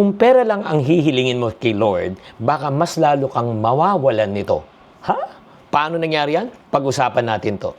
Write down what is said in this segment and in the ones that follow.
Kung pera lang ang hihilingin mo kay Lord, baka mas lalo kang mawawalan nito. Ha? Paano nangyari yan? Pag-usapan natin to.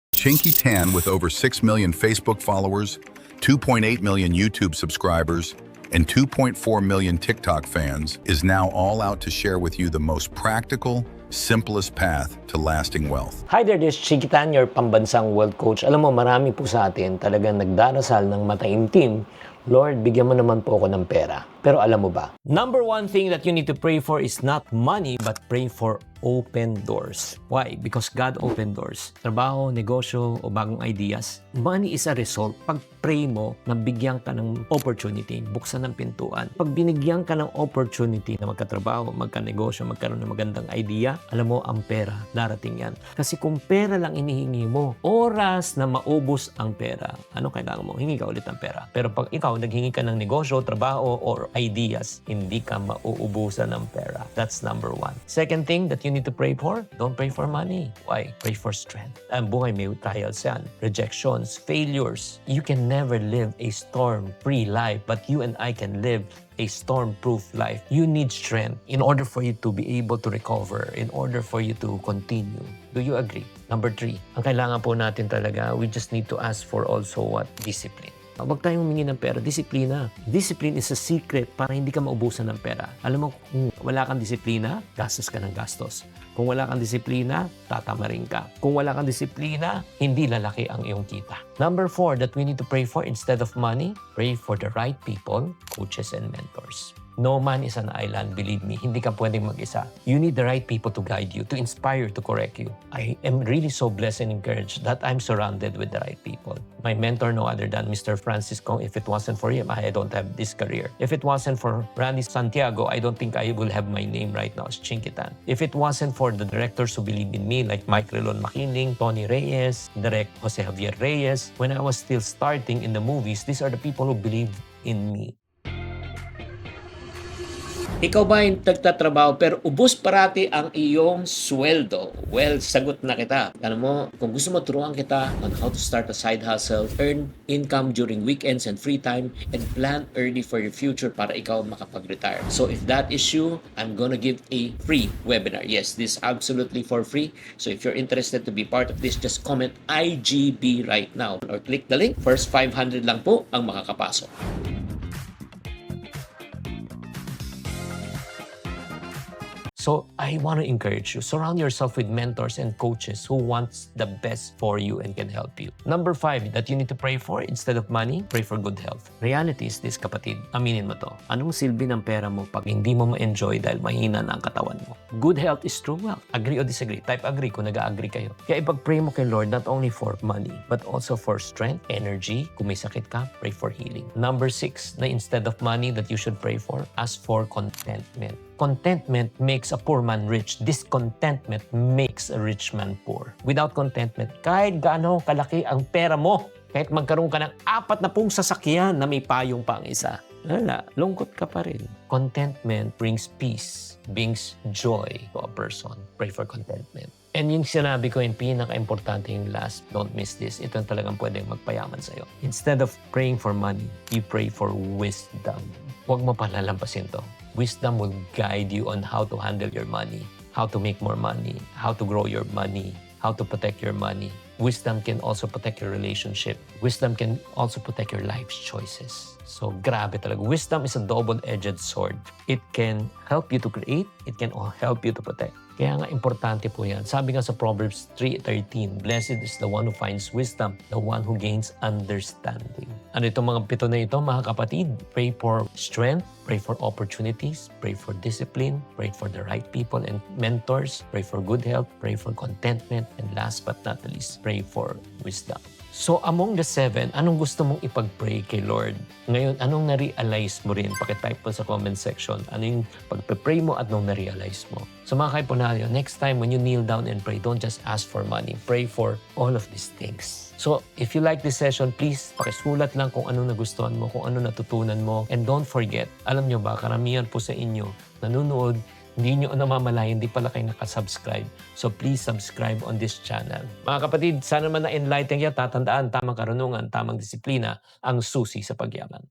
Chinky Tan, with over 6 million Facebook followers, 2.8 million YouTube subscribers, and 2.4 million TikTok fans, is now all out to share with you the most practical, simplest path to lasting wealth. Hi there, this is Chikitan, your pambansang wealth coach. Alam mo, marami po sa atin talagang nagdarasal ng mataimtim, Lord, bigyan mo naman po ako ng pera. Pero alam mo ba? Number one thing that you need to pray for is not money, but pray for open doors. Why? Because God opened doors. Trabaho, negosyo, o bagong ideas. Money is a result. Pag pray mo, nabigyan ka ng opportunity, buksan ng pintuan. Pag binigyan ka ng opportunity na magkatrabaho, magkanegosyo, magkaroon ng magandang idea, alam mo, ang pera, darating yan. Kasi kung pera lang inihingi mo, oras na maubos ang pera, ano kailangan mo? Hingi ka ulit ng pera. Pero pag ikaw, naghingi ka ng negosyo, trabaho, or ideas, hindi ka mauubusan ng pera. That's number one. Second thing that you need to pray for, don't pray for money. Why? Pray for strength. Ang buhay may trials yan. Rejections, failures. You can never live a storm-free life, but you and I can live a storm-proof life. You need strength in order for you to be able to recover, in order for you to continue. Do you agree? Number three, ang kailangan po natin talaga, we just need to ask for also what? Discipline. Huwag tayong humingi ng pera, disiplina. Discipline is a secret para hindi ka maubusan ng pera. Alam mo, kung wala kang disiplina, gastos ka ng gastos. Kung wala kang disiplina, tatamarin ka. Kung wala kang disiplina, hindi lalaki ang iyong kita. Number four that we need to pray for instead of money, pray for the right people, coaches and mentors. No man is an island, believe me. Hindi ka pwedeng mag-isa. You need the right people to guide you, to inspire, to correct you. I am really so blessed and encouraged that I'm surrounded with the right people. My mentor, no other than Mr. Francis Kong. If it wasn't for him, I don't have this career. If it wasn't for Randy Santiago, I don't think I will have my name right now as Chinkitan. If it wasn't for the directors who believe in me, like Mike Relon Makiling, Tony Reyes, Direct Jose Javier Reyes, when I was still starting in the movies, these are the people who believed in me. Ikaw ba yung nagtatrabaho pero ubos parati ang iyong sweldo? Well, sagot na kita. Alam mo, kung gusto mo turuan kita on how to start a side hustle, earn income during weekends and free time, and plan early for your future para ikaw makapag-retire. So if that is you, I'm gonna give a free webinar. Yes, this is absolutely for free. So if you're interested to be part of this, just comment IGB right now or click the link. First 500 lang po ang makakapasok. So I want to encourage you, surround yourself with mentors and coaches who wants the best for you and can help you. Number five that you need to pray for instead of money, pray for good health. Reality is this, kapatid. Aminin mo to. Anong silbi ng pera mo pag hindi mo ma-enjoy dahil mahina na ang katawan mo? Good health is true wealth. Agree or disagree? Type agree kung nag-agree kayo. Kaya ipag-pray mo kay Lord not only for money, but also for strength, energy. Kung may sakit ka, pray for healing. Number six na instead of money that you should pray for, ask for contentment. Contentment makes a poor man rich. Discontentment makes a rich man poor. Without contentment, kahit gaano kalaki ang pera mo, kahit magkaroon ka ng 40 sasakyan na may payong pang isa, wala, lungkot ka pa rin. Contentment brings peace, brings joy to a person. Pray for contentment. And yung sinabi ko yung pinaka-importante yung last, don't miss this. Ito yung talagang pwedeng magpayaman sa'yo. Instead of praying for money, you pray for wisdom. Huwag mo palalampasin to. Wisdom will guide you on how to handle your money, how to make more money, how to grow your money, how to protect your money. Wisdom can also protect your relationship. Wisdom can also protect your life's choices. So, grabe talaga. Wisdom is a double-edged sword. It can help you to create. It can help you to protect. Kaya nga, importante po yan. Sabi nga sa Proverbs 3:13, Blessed is the one who finds wisdom, the one who gains understanding. Ano itong mga pito na ito, mga kapatid? Pray for strength, pray for opportunities, pray for discipline, pray for the right people and mentors, pray for good health, pray for contentment, and last but not least, pray for wisdom. So among the seven, anong gusto mong ipag-pray kay Lord? Ngayon, anong na-realize mo rin? Pakitype po sa comment section. Ano yung pag-pray mo at anong na-realize mo? So mga kaipunaryo, next time when you kneel down and pray, don't just ask for money. Pray for all of these things. So if you like this session, please pakisulat lang kung ano nagustuhan mo, kung ano natutunan mo. And don't forget, alam nyo ba, karamihan po sa inyo, nanonood, Hindi nyo namamalayan, hindi pala kayo nakasubscribe. So please subscribe on this channel. Mga kapatid, sana man na-enlighten kayo, tatandaan, tamang karunungan, tamang disiplina, ang susi sa pagyaman.